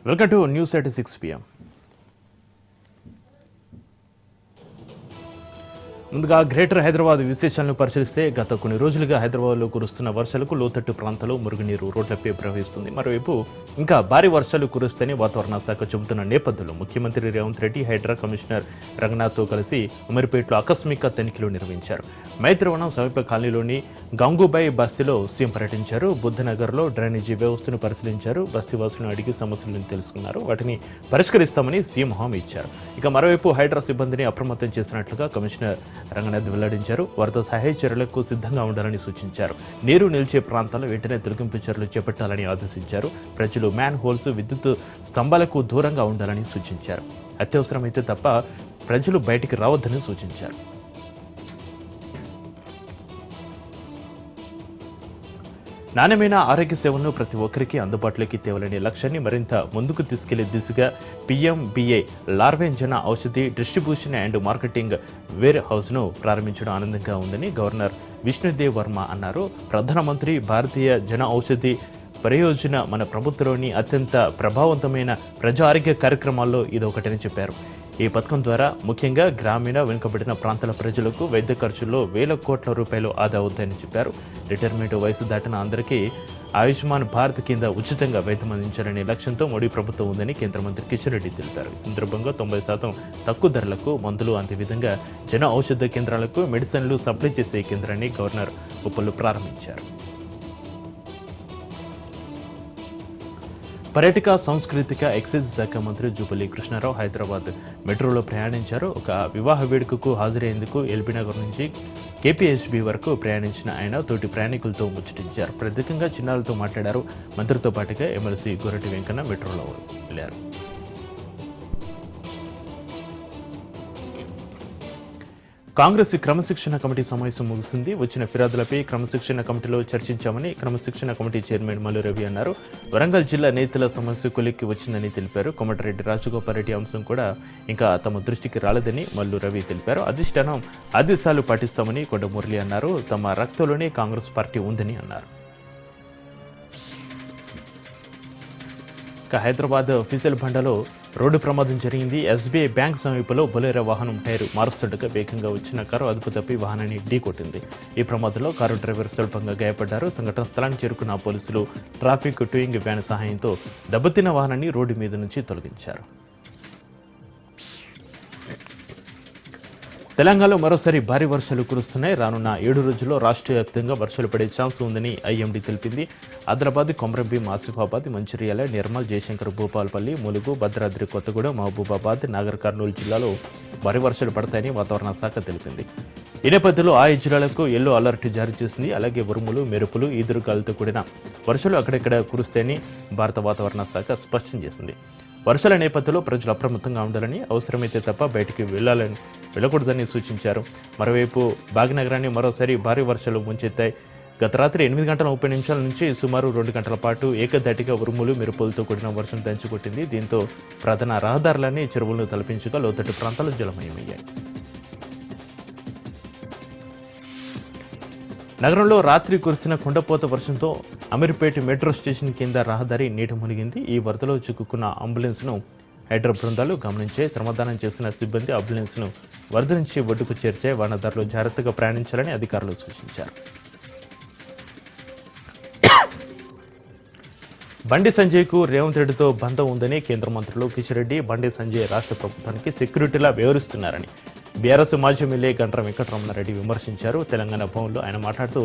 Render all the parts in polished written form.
Welcome to news at 6 PM. ముందుగా greater Hyderabad విశేషాలను పరిశీలిస్తే గత కొన్ని రోజులుగా హైదరాబాద్లో కురుస్తున్న వర్షాలకు లోతట్టు ప్రాంతాల్లో మురుగునీరు రోడ్లపై ప్రవహిస్తుంది. మరోవైపు ఇంకా భారీ వర్షాలు కురుస్తేనే వాతావరణ శాఖ చెబుతున్న నేపథ్యంలో ముఖ్యమంత్రి రేవంత్ రెడ్డి హైడ్రా కమిషనర్ రంగనాథ్తో కలిసి ఉమర్పేటలో ఆకస్మిక తనిఖీలు నిర్వహించారు. మైత్రివనం సమీప కాలనీలోని గంగూబాయి బస్తీలో సీఎం పర్యటించారు. బుద్ధనగర్లో డ్రైనేజీ వ్యవస్థను పరిశీలించారు. బస్తీవాసులను అడిగి సమస్యలను తెలుసుకున్నారు. వాటిని పరిష్కరిస్తామని సీఎం హామీ ఇచ్చారు. ఇక మరోవైపు హైడ్రా సిబ్బందిని అప్రమత్తం చేసినట్లుగా కమిషనర్ రంగనాథ్ వెల్లడించారు. వరద సహాయ చర్యలకు సిద్ధంగా ఉండాలని సూచించారు. నీరు నిలిచే ప్రాంతాల్లో వెంటనే తొలగింపు చర్యలు చేపట్టాలని ఆదేశించారు. ప్రజలు మ్యాన్ హోల్స్, విద్యుత్ స్తంభాలకు దూరంగా ఉండాలని సూచించారు. అత్యవసరమైతే తప్ప ప్రజలు బయటికి రావద్దని సూచించారు. నాణ్యమైన ఆరోగ్య సేవలను ప్రతి ఒక్కరికి అందుబాటులోకి తేవాలనే లక్ష్యాన్ని మరింత ముందుకు తీసుకెళ్లే దిశగా PMBA లార్వెన్ Jan Aushadhi distribution and marketing wear హౌస్ను ప్రారంభించడం ఆనందంగా ఉందని గవర్నర్ విష్ణుదేవ్ వర్మ అన్నారు. ప్రధానమంత్రి భారతీయ జన ఔషధి ప్రయోజన మన ప్రభుత్వంలోని అత్యంత ప్రభావవంతమైన ప్రజా ఆరోగ్య కార్యక్రమాల్లో ఇది ఒకటని చెప్పారు. ఈ పథకం ద్వారా ముఖ్యంగా గ్రామీణ వెనుకబడిన ప్రాంతాల ప్రజలకు వైద్య ఖర్చుల్లో వేల కోట్ల రూపాయలు ఆదా అవుతాయని చెప్పారు. రిటైర్మెంట్ వయసు దాటిన అందరికీ ఆయుష్మాన్ భారత్ కింద ఉచితంగా వైద్యం అందించాలనే లక్ష్యంతో మోడీ ప్రభుత్వం ఉందని కేంద్ర మంత్రి కిషన్ రెడ్డి తెలిపారు. ఈ సందర్భంగా 90% తక్కువ ధరలకు మందులు, అదేవిధంగా జన ఔషధ కేంద్రాలకు మెడిసిన్లు సప్లై చేసే కేంద్రాన్ని గవర్నర్ ఉప్పలు ప్రారంభించారు. పర్యాటక సాంస్కృతిక ఎక్సైజ్ శాఖ మంత్రి జూపల్లి కృష్ణారావు హైదరాబాద్ మెట్రోలో ప్రయాణించారు. ఒక వివాహ వేడుకకు హాజరయ్యేందుకు ఎల్బీనగర్ నుంచి KPHB వరకు ప్రయాణించిన ఆయన తోటి ప్రయాణికులతో ముచ్చటించారు. ప్రత్యేకంగా చిన్నారులతో మాట్లాడారు. మంత్రితో పాటుగా ఎమ్మెల్సీ గొర్రెటి వెంకన్న మెట్రోలో వెళ్లారు. కాంగ్రెస్ క్రమశిక్షణ కమిటీ సమావేశం ముగిసింది. వచ్చిన ఫిర్యాదులపై క్రమశిక్షణ కమిటీలో చర్చించామని క్రమశిక్షణ కమిటీ చైర్మన్ మల్లు రవి అన్నారు. వరంగల్ జిల్లా నేతల సమస్య కొలిక్కి వచ్చిందని తెలిపారు. కోమటిరెడ్డి రాజగోపాల్ రెడ్డి అంశం కూడా ఇంకా తమ దృష్టికి రాలేదని మల్లు రవి తెలిపారు. అధిష్టానం ఆదేశాలు పాటిస్తామని కొండ మురళి అన్నారు. తమ రక్తంలోనే కాంగ్రెస్ పార్టీ ఉందని అన్నారు. హైదరాబాద్ ఫిజల్ బండలో రోడ్డు ప్రమాదం జరిగింది. SBI బ్యాంక్ సమీపంలో బొలెరో వాహనం టైరు మారుస్తుండగా వేగంగా వచ్చిన కారు అదుపు తప్పి వాహనాన్ని ఢీకొట్టింది. ఈ ప్రమాదంలో కారు డ్రైవర్ స్వల్పంగా గాయపడ్డారు. సంఘటన స్థలానికి చేరుకున్న పోలీసులు ట్రాఫిక్ టూయింగ్ వ్యాన్ సహాయంతో దెబ్బతిన్న వాహనాన్ని రోడ్డు మీద నుంచి తొలగించారు. తెలంగాణలో మరోసారి భారీ వర్షాలు కురుస్తున్నాయి. రానున్న 7 రోజుల్లో రాష్ట్ర వ్యాప్తంగా వర్షాలు పడే ఛాన్స్ ఉందని IMD తెలిపింది. ఆదిలాబాద్, కొమరంభీం, ఆసిఫాబాద్, మంచిర్యాల, నిర్మల్, జయశంకర్, భూపాలపల్లి, ములుగు, భద్రాద్రి కొత్తగూడెం, మహబూబాబాద్, నాగర్ కర్నూలు జిల్లాలో భారీ వర్షాలు పడతాయని వాతావరణ శాఖ తెలిపింది. ఈ నేపథ్యంలో ఆయా జిల్లాలకు ఎల్లో అలర్ట్ జారీ చేసింది. అలాగే ఉరుములు, మెరుపులు, ఈదురుగాలతో కూడిన వర్షాలు అక్కడెక్కడ కురుస్తాయని భారత వాతావరణ శాఖ స్పష్టం చేసింది. వర్షాల నేపథ్యంలో ప్రజలు అప్రమత్తంగా ఉండాలని, అవసరమైతే తప్ప బయటికి వెళ్ళకూడదని సూచించారు. మరోవైపు భాగ్యనగరాన్ని మరోసారి భారీ వర్షాలు ముంచెత్తాయి. గత రాత్రి 8 గంటల 30 నిమిషాల నుంచి సుమారు 2 గంటల పాటు ఏకధాటిగా ఉరుములు, మెరుపులతో కూడిన వర్షం దంచుకొట్టింది. దీంతో ప్రధాన రహదారులన్నీ చెరువులను తలపించగా లోతట్టు ప్రాంతాలు జలమయమయ్యాయి. నగరంలో రాత్రి కురిసిన కుండపోత వర్షంతో అమీర్పేట మెట్రో స్టేషన్ కింద రహదారి నీట మునిగింది. ఈ వరదలో చిక్కుకున్న అంబులెన్స్ను హైడ్రా బృందాలు గమనించే శ్రమదానం చేసిన సిబ్బంది అంబులెన్స్ను వరద నుంచి ఒడ్డుకు చేర్చే వాహనదారులు జాగ్రత్తగా ప్రయాణించాలని అధికారులు సూచించారు. బండి సంజయ్కు రేవంత్ రెడ్డితో బంధం ఉందని కేంద్ర మంత్రులు కిషన్ రెడ్డి, బండి సంజయ్ రాష్ట్ర ప్రభుత్వానికి సెక్యూరిటీలా వ్యవహరిస్తున్నారని బీఆర్ఎస్ మాజీ ఎమ్మెల్యే గంట్ర వెంకటరమణారెడ్డి విమర్శించారు. తెలంగాణ భవన్లో ఆయన మాట్లాడుతూ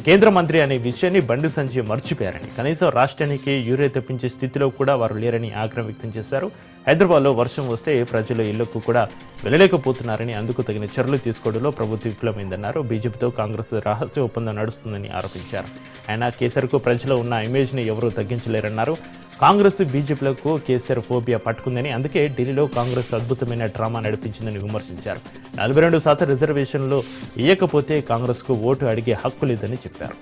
కేంద్ర మంత్రి అనే విషయాన్ని బండి సంజయ్ మర్చిపోయారని, కనీసం రాష్ట్రానికి యూరియా తెప్పించే స్థితిలో కూడా వారు లేరని ఆగ్రహం వ్యక్తం చేశారు. హైదరాబాద్లో వర్షం వస్తే ప్రజలు ఇళ్లకు కూడా వెళ్ళలేకపోతున్నారని, అందుకు తగిన చర్యలు తీసుకోవడంలో ప్రభుత్వం విఫలమైందన్నారు. బీజేపీతో కాంగ్రెస్ రహస్య ఒప్పందం నడుస్తుందని ఆరోపించారు. ఆయన కేసీఆర్కు ప్రజల్లో ఉన్న ఇమేజ్ని ఎవరూ తగ్గించలేరన్నారు. కాంగ్రెస్ బీజేపీలకు కేసీఆర్ ఫోబియా పట్టుకుందని, అందుకే ఢిల్లీలో కాంగ్రెస్ అద్భుతమైన డ్రామా నడిపించిందని విమర్శించారు. 42% రిజర్వేషన్లు ఇవ్వకపోతే కాంగ్రెస్కు ఓటు అడిగే హక్కు లేదని చెప్పారు.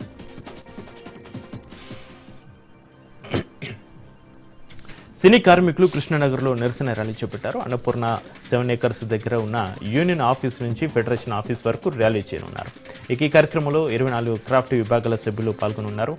సినీ కార్మికులు కృష్ణానగర్లో నిరసన ర్యాలీ చేపట్టారు. అన్నపూర్ణ 7 acres దగ్గర ఉన్న యూనియన్ ఆఫీస్ నుంచి ఫెడరేషన్ ఆఫీస్ వరకు ర్యాలీ చేయనున్నారు. ఈ కార్యక్రమంలో 24 క్రాఫ్ట్ విభాగాల సభ్యులు పాల్గొనున్నారు.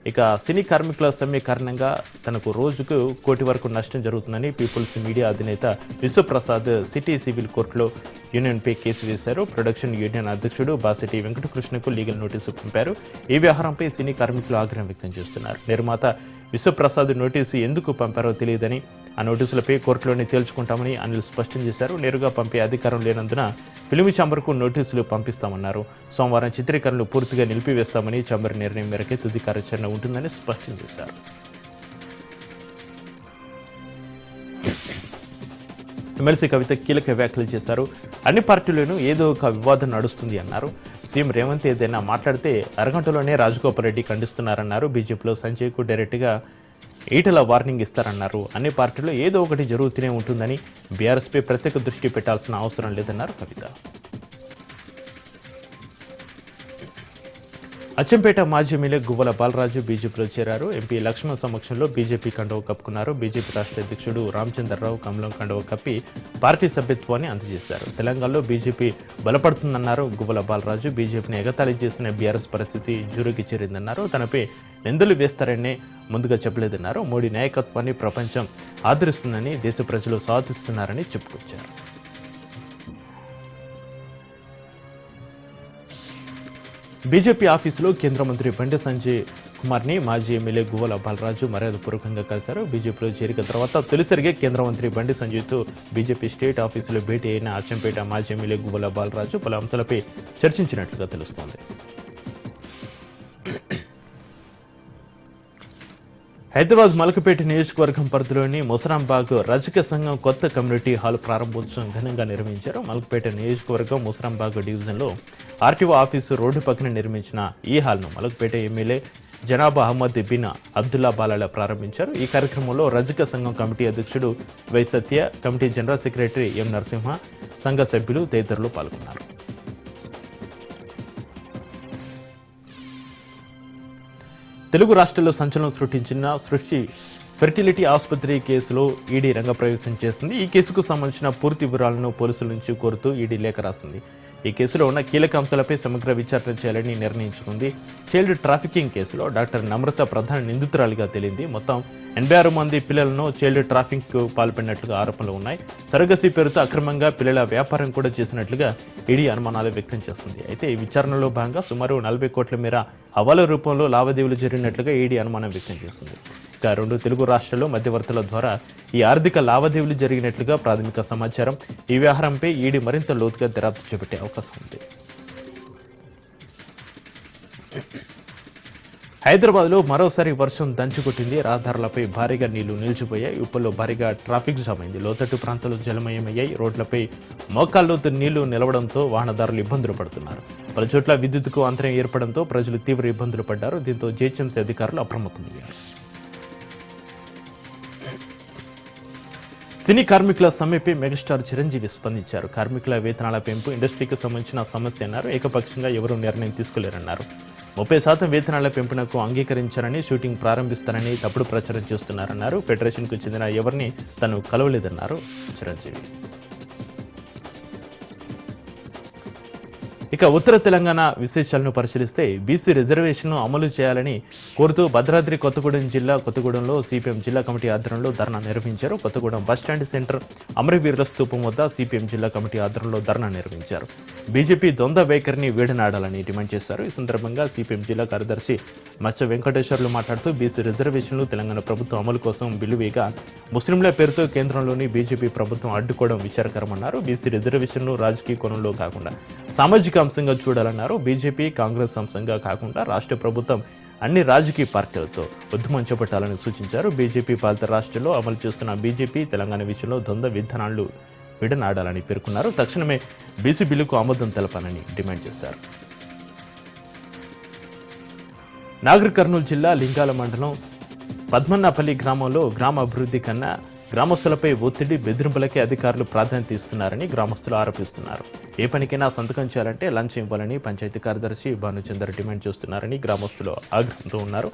ఇక సినీ కార్మికుల సమ్మె కారణంగా తనకు రోజుకు 1 కోటి వరకు నష్టం జరుగుతుందని పీపుల్స్ మీడియా అధినేత విశ్వప్రసాద్ సిటీ సివిల్ కోర్టులో యూనియన్పై కేసు వేశారు. ప్రొడక్షన్ యూనియన్ అధ్యక్షుడు బాసిటి వెంకటకృష్ణకు లీగల్ నోటీసు పంపారు. ఈ వ్యవహారంపై సినీ కార్మికులు ఆగ్రహం వ్యక్తం చేస్తున్నారు. నిర్మాత విశ్వప్రసాద్ నోటీసు ఎందుకు పంపారో తెలియదని, ఆ నోటీసులపై కోర్టులోనే తేల్చుకుంటామని అనిల్ స్పష్టం చేశారు. నేరుగా పంపే అధికారం లేనందున ఫిల్మ్ ఛాంబర్కు నోటీసులు పంపిస్తామన్నారు. సోమవారం చిత్రీకరణలు పూర్తిగా నిలిపివేస్తామని ఛాంబర్ నిర్ణయం మేరకే తుది కార్యాచరణ ఉంటుందని స్పష్టం చేశారు. ఎమ్మెల్సీ కవిత కీలక వ్యాఖ్యలు చేశారు. అన్ని పార్టీల్లోనూ ఏదో ఒక వివాదం నడుస్తుంది అన్నారు. సీఎం రేవంత్ ఏదైనా మాట్లాడితే అరగంటలోనే రాజగోపాల్ రెడ్డి ఖండిస్తున్నారన్నారు. బీజేపీలో సంజయ్కు డైరెక్ట్గా ఈటల వార్నింగ్ ఇస్తారన్నారు. అన్ని పార్టీల్లో ఏదో ఒకటి జరుగుతూనే ఉంటుందని, బీఆర్ఎస్పై ప్రత్యేక దృష్టి పెట్టాల్సిన అవసరం లేదన్నారు కవిత. అచ్చంపేట మాజీ ఎమ్మెల్యే గువ్వల బాలరాజు బీజేపీలో చేరారు. ఎంపీ లక్ష్మణ్ సమక్షంలో బీజేపీ కండువ కప్పుకున్నారు. బీజేపీ రాష్ట్ర అధ్యక్షుడు రామచంద్రరావు కమలం కండువ కప్పి పార్టీ సభ్యత్వాన్ని అందజేశారు. తెలంగాణలో బీజేపీ బలపడుతుందన్నారు గువ్వల బాలరాజు. బీజేపీని ఎగతాళి చేసిన బీఆర్ఎస్ పరిస్థితి జురుకి చేరిందన్నారు. తనపై నిందలు వేస్తారని ముందుగా చెప్పలేదన్నారు. మోడీ నాయకత్వాన్ని ప్రపంచం ఆదరిస్తుందని, దేశ ప్రజలు స్వాగతిస్తున్నారని చెప్పుకొచ్చారు. బీజేపీ ఆఫీసులో కేంద్ర మంత్రి బండి సంజయ్ కుమార్ని మాజీ ఎమ్మెల్యే గువ్వల బాలరాజు మర్యాదపూర్వకంగా కలిశారు. బీజేపీలో చేరిక తర్వాత తొలిసారిగా కేంద్ర మంత్రి బండి సంజయ్తో బీజేపీ స్టేట్ ఆఫీసులో భేటీ అయిన అచ్చంపేట మాజీ ఎమ్మెల్యే గువ్వల బాలరాజు పలు అంశాలపై చర్చించినట్లుగా తెలుస్తోంది. హైదరాబాద్ మలకపేట నియోజకవర్గం పరిధిలోని ముసరాంబాగ్ రజక సంఘం కొత్త కమ్యూనిటీ హాల్ ప్రారంభోత్సవం ఘనంగా నిర్వహించారు. మలకపేట నియోజకవర్గం ముసరాంబాగ్ డివిజన్లో ఆర్టీఓ ఆఫీసు రోడ్డు పక్కన నిర్మించిన ఈ హాల్ను మలకపేట ఎమ్మెల్యే జనాబా అహ్మద్ బిన్ అబ్దుల్లా బాలాల ప్రారంభించారు. ఈ కార్యక్రమంలో రజక సంఘం కమిటీ అధ్యక్షుడు Y Satya, committee general secretary M Narasimha, సంఘ సభ్యులు తదితరులు పాల్గొన్నారు. తెలుగు రాష్ట్రాల్లో సంచలనం సృష్టించిన సృష్టి ఫెర్టిలిటీ ఆసుపత్రి కేసులో ఈడీ రంగప్రవేశం చేసింది. ఈ కేసుకు సంబంధించిన పూర్తి వివరాలను పోలీసుల నుంచి కోరుతూ ఈడీ లేఖ రాసింది. ఈ కేసులో ఉన్న కీలక అంశాలపై సమగ్ర విచారణ చేయాలని నిర్ణయించుకుంది. చైల్డ్ ట్రాఫికింగ్ కేసులో డాక్టర్ నమ్రత ప్రధాన నిందితురాలిగా తేలింది. మొత్తం 86 మంది పిల్లలను చైల్డ్ ట్రాఫిక్కు పాల్పడినట్లుగా ఆరోపణలు ఉన్నాయి. సరగసి పేరుతో అక్రమంగా పిల్లల వ్యాపారం కూడా చేసినట్లుగా ఈడీ అనుమానాలు వ్యక్తం చేస్తుంది. అయితే ఈ విచారణలో భాగంగా సుమారు 40 కోట్ల మేర హవాలా రూపంలో లావాదేవీలు జరిగినట్లుగా ఈడీ అనుమానం వ్యక్తం చేస్తుంది. ఇక 2 తెలుగు రాష్ట్రాల్లో మధ్యవర్తుల ద్వారా ఈ ఆర్థిక లావాదేవీలు జరిగినట్లుగా ప్రాథమిక సమాచారం. ఈ వ్యవహారంపై ఈడీ మరింత లోతుగా దర్యాప్తు చేపట్టే అవకాశం ఉంది. హైదరాబాద్లో మరోసారి వర్షం దంచుకొట్టింది. రహదారులపై భారీగా నీళ్లు నిలిచిపోయాయి. ఉప్పల్లో భారీగా ట్రాఫిక్ జామ్ అయింది. లోతట్టు ప్రాంతాలు జలమయమయ్యాయి. రోడ్లపై మోకాల్లోతు నీళ్లు నిలవడంతో వాహనదారులు ఇబ్బందులు పడుతున్నారు. పలు చోట్ల విద్యుత్తుకు అంతరం ఏర్పడంతో ప్రజలు తీవ్ర ఇబ్బందులు పడ్డారు. దీంతో జీహెచ్ఎంసీ అధికారులు అప్రమత్తమయ్యారు. సినీ కార్మికుల సమ్మెపై మెగాస్టార్ చిరంజీవి స్పందించారు. కార్మికుల వేతనాల పెంపు ఇండస్ట్రీకి సంబంధించిన సమస్య అన్నారు. ఏకపక్షంగా ఎవరూ నిర్ణయం తీసుకోలేరన్నారు. 30% వేతనాల పెంపునకు అంగీకరించారని, షూటింగ్ ప్రారంభిస్తారని తప్పుడు ప్రచారం చేస్తున్నారన్నారు. ఫెడరేషన్కు చెందిన ఎవరిని తను కలవలేదన్నారు చిరంజీవి. ఇక ఉత్తర తెలంగాణ విశేషాలను పరిశీలిస్తే బీసీ రిజర్వేషన్ను అమలు చేయాలని కోరుతూ భద్రాద్రి కొత్తగూడెం జిల్లా కొత్తగూడెంలో సిపిఎం జిల్లా కమిటీ ఆధ్వర్యంలో ధర్నా నిర్వహించారు. కొత్తగూడెం బస్టాండ్ సెంటర్ అమరవీరుల స్తూపం వద్ద సిపిఎం జిల్లా కమిటీ ఆధ్వర్యంలో ధర్నా నిర్వహించారు. బీజేపీ ద్వంద్వ వైఖరిని వేడనాడాలని డిమాండ్ చేశారు. ఈ సందర్భంగా సిపిఎం జిల్లా కార్యదర్శి మచ్చ వెంకటేశ్వర్లు మాట్లాడుతూ బీసీ రిజర్వేషన్లు తెలంగాణ ప్రభుత్వం అమలు కోసం బిల్లువేగా ముస్లింల పేరుతో కేంద్రంలోని బీజేపీ ప్రభుత్వం అడ్డుకోవడం విచారకరమన్నారు. బీసీ రిజర్వేషన్లు రాజకీయ కోణంలో కాకుండా సామాజిక అంశంగా చూడాలన్నారు. బీజేపీ కాంగ్రెస్ అంశంగా కాకుండా రాష్ట్ర ప్రభుత్వం అన్ని రాజకీయ పార్టీలతో ఉద్యమం చేపట్టాలని సూచించారు. బీజేపీ పాలిత రాష్ట్రంలో అమలు చేస్తున్న బీజేపీ తెలంగాణ విషయంలో ద్వంద్వ విధానాలు విడనాడాలని పేర్కొన్నారు. తక్షణమే బీసీ బిల్లుకు ఆమోదం తెలపాలని డిమాండ్ చేశారు. నాగర్ కర్నూలు జిల్లా లింగాల మండలం పద్మన్నపల్లి గ్రామంలో గ్రామ అభివృద్ధి కన్నా గ్రామస్తులపై ఒత్తిడి బెదిరింపులకే అధికారులు ప్రాధాన్యత ఇస్తున్నారని గ్రామస్తులు ఆరోపిస్తున్నారు. ఏ పనికైనా సంతకం చేయాలంటే లంచం ఇవ్వాలని పంచాయతీ కార్యదర్శి భానుచందర్ డిమాండ్ చేస్తున్నారని గ్రామస్తులు ఆగ్రహంతో ఉన్నారు.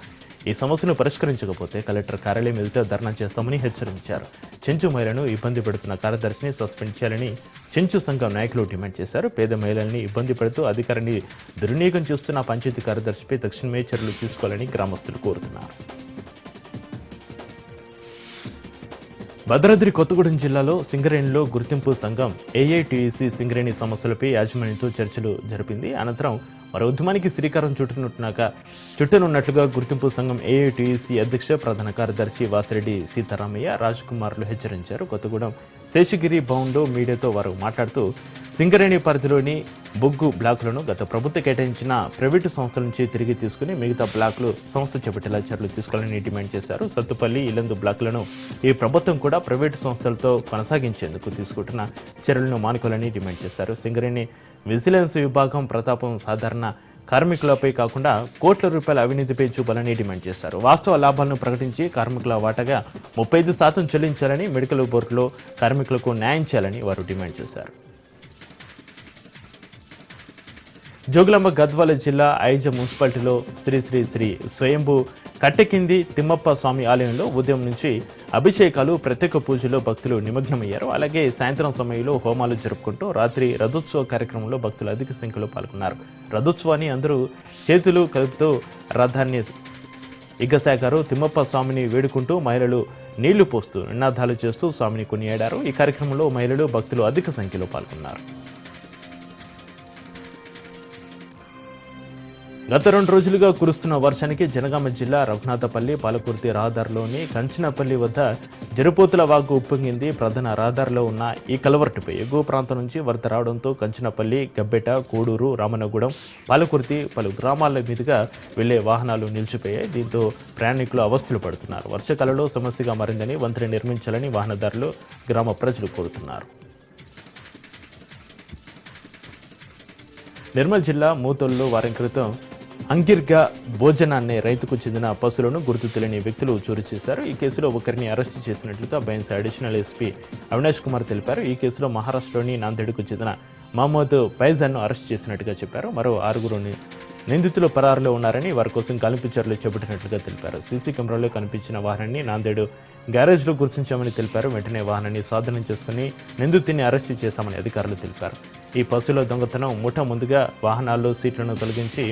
ఈ సమస్యను పరిష్కరించకపోతే కలెక్టర్ కార్యాలయం ఎదుట ధర్నా చేస్తామని హెచ్చరించారు. చెంచు మహిళను ఇబ్బంది పెడుతున్న కార్యదర్శిని సస్పెండ్ చేయాలని చెంచు సంఘం నాయకులు డిమాండ్ చేశారు. పేద మహిళల్ని ఇబ్బంది పెడుతూ అధికారాన్ని దుర్వినియోగం చేస్తున్న పంచాయతీ కార్యదర్శిపై తక్షణమే చర్యలు తీసుకోవాలని గ్రామస్తులు కోరుతున్నారు. భద్రాద్రి కొత్తగూడెం జిల్లాలో సింగరేణిలో గుర్తింపు సంఘం ఏఐటీయూసీ సింగరేణి సమస్యలపై యాజమాన్యంతో చర్చలు జరిపింది. అనంతరం మరో ఉద్యమానికి శ్రీకారం చుట్టనున్నట్లుగా గుర్తింపు సంఘం ఏఐటీయూసీ అధ్యక్ష ప్రధాన కార్యదర్శి వాసిరెడ్డి సీతారామయ్య రాజ్కుమార్లు హెచ్చరించారు. కొత్తగూడెం శేషగిరి భవన్లో మీడియాతో వారు మాట్లాడుతూ సింగరేణి పరిధిలోని బొగ్గు బ్లాకులను గత ప్రభుత్వం కేటాయించిన ప్రైవేటు సంస్థల నుంచి తిరిగి తీసుకుని మిగతా బ్లాకులు సంస్థ చేపట్టేలా చర్యలు తీసుకోవాలని డిమాండ్ చేశారు. సత్తుపల్లి ఇల్లందు బ్లాకులను ఈ ప్రభుత్వం కూడా ప్రైవేటు సంస్థలతో కొనసాగించేందుకు తీసుకుంటున్న చర్యలను మానుకోవాలని డిమాండ్ చేశారు. సింగరేణి విజిలెన్స్ విభాగం ప్రతాపం సాధారణ కార్మికులపై కాకుండా కోట్ల రూపాయల అవినీతిపై చూపాలని డిమాండ్ చేశారు. వాస్తవ లాభాలను ప్రకటించి కార్మికుల వాటాగా 35% చెల్లించాలని, మెడికల్ బోర్డులో కార్మికులకు న్యాయం చేయాలని వారు డిమాండ్ చేశారు. జోగులాంబ గద్వాల జిల్లా ఐజ మున్సిపాలిటీలో శ్రీ శ్రీ శ్రీ స్వయంభూ కట్టెకింది తిమ్మప్ప స్వామి ఆలయంలో ఉదయం నుంచి అభిషేకాలు, ప్రత్యేక పూజలో భక్తులు నిమగ్నమయ్యారు. అలాగే సాయంత్రం సమయంలో హోమాలు జరుపుకుంటూ రాత్రి రథోత్సవ కార్యక్రమంలో భక్తులు అధిక సంఖ్యలో పాల్గొన్నారు. రథోత్సవాన్ని అందరూ చేతులు కలుపుతూ రథాన్ని ఎగసాగారు. తిమ్మప్ప స్వామిని వేడుకుంటూ మహిళలు నీళ్లు పోస్తూ నినాదాలు చేస్తూ స్వామిని కొనియాడారు. ఈ కార్యక్రమంలో మహిళలు, భక్తులు అధిక సంఖ్యలో పాల్గొన్నారు. గత 2 రోజులుగా కురుస్తున్న వర్షానికి జనగామ జిల్లా రఘునాథపల్లి పాలకుర్తి రహదారిలోని కంచనపల్లి వద్ద జరుపోతుల వాగు ఉప్పొంగింది. ప్రధాన రహదారిలో ఉన్న ఈ కలవర్టుపై ఎగువ ప్రాంతం నుంచి వరద రావడంతో కంచనపల్లి, గబ్బెట, కోడూరు, రామన్నగూడెం, పాలకుర్తి పలు గ్రామాల మీదుగా వెళ్లే వాహనాలు నిలిచిపోయాయి. దీంతో ప్రయాణికులు అవస్థలు పడుతున్నారు. వర్షాకాలంలో సమస్యగా మారిందని వంతెన నిర్మించాలని వాహనదారులు, గ్రామ ప్రజలు కోరుతున్నారు. నిర్మల్ జిల్లా మూతోల్లో వారం క్రితం అంగిర్గా భోజనాన్ని రైతుకు చెందిన పశువులను గుర్తు తెలియని వ్యక్తులు చోరీ చేశారు. ఈ కేసులో ఒకరిని అరెస్టు చేసినట్లుగా binds additional SP Avinash Kumar తెలిపారు. ఈ కేసులో మహారాష్ట్రలోని నాందేడ్కు చెందిన మహమ్మద్ ఫైజాన్ను అరెస్ట్ చేసినట్టుగా చెప్పారు. మరో 6 నిందితులు పరారులో ఉన్నారని, వారి కోసం గాలింపు చర్యలు చేపట్టినట్లుగా తెలిపారు. సీసీ కెమెరాలో కనిపించిన వాహనాన్ని నాందేడ్ గ్యారేజ్లో గుర్తించామని తెలిపారు. వెంటనే వాహనాన్ని స్వాధీనం చేసుకుని నిందితుడిని అరెస్టు చేశామని అధికారులు తెలిపారు. ఈ పశువుల దొంగతనం ముఠా ముందుగా వాహనాల్లో సీట్లను తొలగించి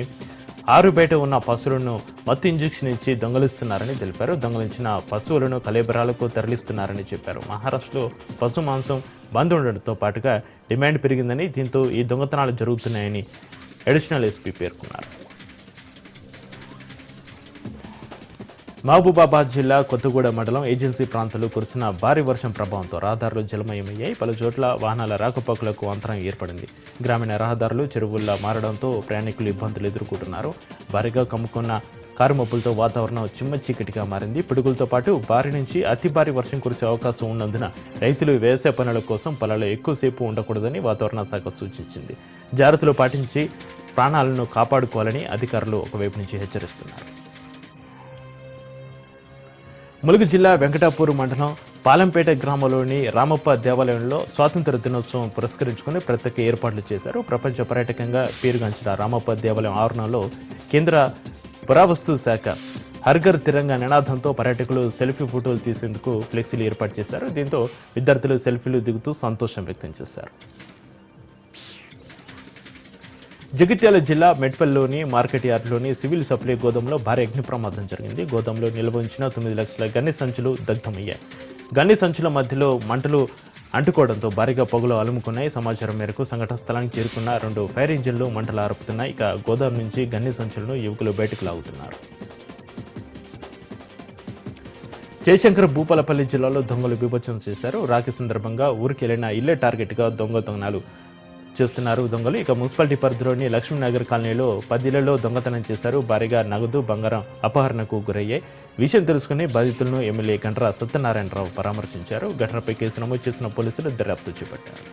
ఆరు బయట ఉన్న పశువులను మత్తు ఇంజెక్షన్ ఇచ్చి దొంగలిస్తున్నారని తెలిపారు. దొంగలించిన పశువులను కలేబరాలకు తరలిస్తున్నారని చెప్పారు. మహారాష్ట్రలో పశు మాంసం బంద్ ఉండడంతో పాటుగా డిమాండ్ పెరిగిందని, దీంతో ఈ దొంగతనాలు జరుగుతున్నాయని అడిషనల్ ఎస్పీ పేర్కొన్నారు. మహబూబాబాద్ జిల్లా కొత్తగూడ మండలం ఏజెన్సీ ప్రాంతాల్లో కురిసిన భారీ వర్షం ప్రభావంతో రహదారులు జలమయమయ్యాయి. పలు చోట్ల వాహనాల రాకపోకలకు అంతరం ఏర్పడింది. గ్రామీణ రహదారులు చెరువుల్లా మారడంతో ప్రయాణికులు ఇబ్బందులు ఎదుర్కొంటున్నారు. భారీగా కమ్ముకున్న కారు మబ్బులతో వాతావరణం చిమ్మ చీకటిగా మారింది. పిడుగులతో పాటు భారీ నుంచి అతి భారీ వర్షం కురిసే అవకాశం ఉన్నందున రైతులు వ్యవసాయ పనుల కోసం పొలాల్లో ఎక్కువసేపు ఉండకూడదని వాతావరణ శాఖ సూచించింది. జాగ్రత్తలు పాటించి ప్రాణాలను కాపాడుకోవాలని అధికారులు ఒకవైపు నుంచి హెచ్చరిస్తున్నారు. ములుగు జిల్లా వెంకటాపూర్ మండలం పాలంపేట గ్రామంలోని రామప్ప దేవాలయంలో స్వాతంత్ర దినోత్సవం పురస్కరించుకుని ప్రత్యేక ఏర్పాట్లు చేశారు. ప్రపంచ పర్యాటకంగా పేరుగాంచిన రామప్ప దేవాలయం ఆవరణలో కేంద్ర పురావస్తు శాఖ హర్ఘర్ తిరంగా నినాదంతో పర్యాటకులు సెల్ఫీ ఫోటోలు తీసేందుకు ఫ్లెక్సీలు ఏర్పాటు చేశారు. దీంతో విద్యార్థులు సెల్ఫీలు దిగుతూ సంతోషం వ్యక్తం చేశారు. జగిత్యాల జిల్లా మెట్పల్లిలోని మార్కెట్ యార్డ్లోని సివిల్ సప్లై గోదాంలో భారీ అగ్ని ప్రమాదం జరిగింది. గోదాంలో నిల్వ ఉంచిన 9 లక్షల గన్ని సంచులు దగ్ధమయ్యాయి. గన్ని సంచుల మధ్యలో మంటలు అంటుకోవడంతో భారీగా పొగలు అలుముకున్నాయి. సమాచారం మేరకు సంఘటన స్థలానికి చేరుకున్న 2 ఫైర్ ఇంజిన్లు మంటలు ఆర్పుతున్నాయి. ఇక గోదాం నుంచి గన్ని సంచులను యువకులు బయటకు లాగుతున్నారు. జయశంకర్ భూపాలపల్లి జిల్లాలో దొంగలు బీభత్సం చేశారు. రాఖీ సందర్భంగా ఊరికి వెళ్లిన ఇల్లే టార్గెట్గా దొంగతనాలు చేస్తున్నారు దొంగలు. ఇక మున్సిపాలిటీ పరిధిలోని లక్ష్మీనగర్ కాలనీలో 10 ఇళ్లలో దొంగతనం చేశారు. భారీగా నగదు, బంగారం అపహరణకు గురయ్యాయి. విషయం తెలుసుకుని బాధితులను ఎమ్మెల్యే గండ్ర సత్యనారాయణరావు పరామర్శించారు. ఘటనపై కేసు నమోదు చేసిన పోలీసులు దర్యాప్తు చేపట్టారు.